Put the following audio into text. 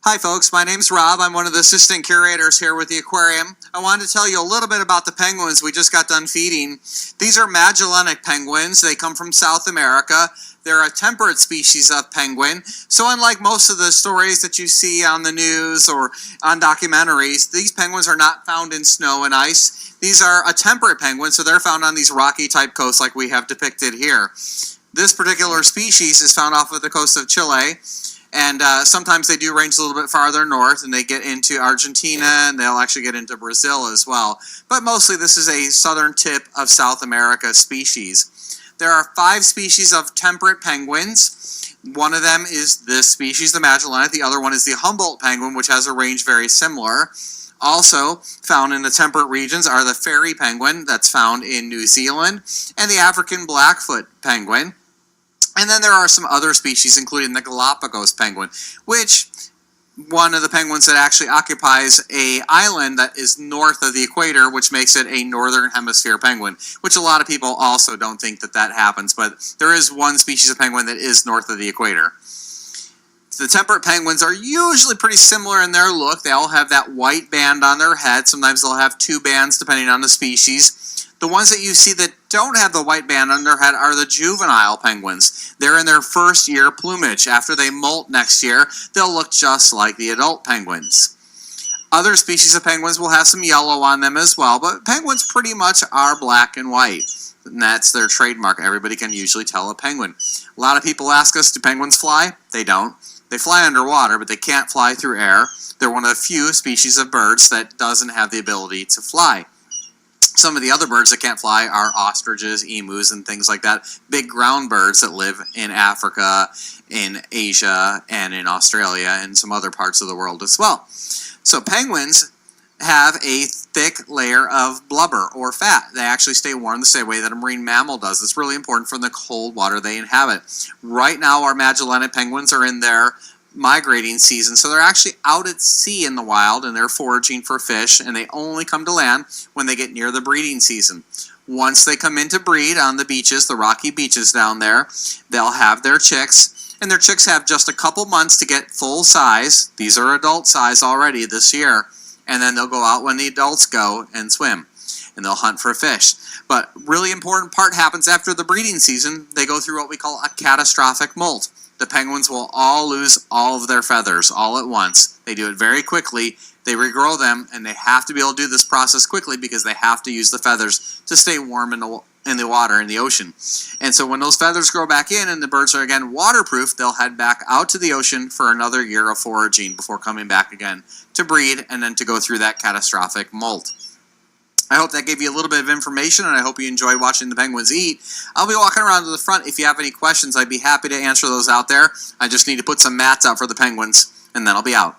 Hi folks, my name's Rob. I'm one of the assistant curators here with the aquarium. I wanted to tell you a little bit about the penguins we just got done feeding. These are Magellanic penguins. They come from South America. They're a temperate species of penguin. So unlike most of the stories that you see on the news or on documentaries, these penguins are not found in snow and ice. These are a temperate penguin, so they're found on these rocky type coasts like we have depicted here. This particular species is found off of the coast of Chile. And sometimes they do range a little bit farther north, and they get into Argentina, and they'll actually get into Brazil as well. But mostly this is a southern tip of South America species. There are 5 species of temperate penguins. One of them is this species, the Magellanic. The other one is the Humboldt penguin, which has a range very similar. Also found in the temperate regions are the fairy penguin, that's found in New Zealand, and the African Blackfoot penguin. And then there are some other species, including the Galapagos penguin, which one of the penguins that actually occupies an island that is north of the equator, which makes it a northern hemisphere penguin, which a lot of people also don't think that that happens, but there is one species of penguin that is north of the equator. The temperate penguins are usually pretty similar in their look. They all have that white band on their head. Sometimes they'll have 2 bands depending on the species. The ones that you see that don't have the white band on their head are the juvenile penguins. They're in their first year plumage. After they molt next year, they'll look just like the adult penguins. Other species of penguins will have some yellow on them as well, but penguins pretty much are black and white. And that's their trademark. Everybody can usually tell a penguin. A lot of people ask us, do penguins fly? They don't. They fly underwater, but they can't fly through air. They're one of the few species of birds that doesn't have the ability to fly. Some of the other birds that can't fly are ostriches, emus, and things like that. Big ground birds that live in Africa, in Asia, and in Australia, and some other parts of the world as well. So penguins have a thick layer of blubber or fat. They actually stay warm the same way that a marine mammal does. It's really important for the cold water they inhabit. Right now, our Magellanic penguins are in their migrating season, so they're actually out at sea in the wild, and they're foraging for fish, and they only come to land when they get near the breeding season. Once they come in to breed on the beaches, the rocky beaches down there, they'll have their chicks, and their chicks have just a couple months to get full size. These are adult size already this year, and then they'll go out when the adults go and swim, and they'll hunt for fish. But really important part happens after the breeding season. They go through what we call a catastrophic molt. The penguins will all lose all of their feathers all at once. They do it very quickly. They regrow them, and they have to be able to do this process quickly because they have to use the feathers to stay warm in the water, in the ocean. And so when those feathers grow back in and the birds are again waterproof, they'll head back out to the ocean for another year of foraging before coming back again to breed and then to go through that catastrophic molt. I hope that gave you a little bit of information, and I hope you enjoyed watching the penguins eat. I'll be walking around to the front. If you have any questions, I'd be happy to answer those out there. I just need to put some mats out for the penguins, and then I'll be out.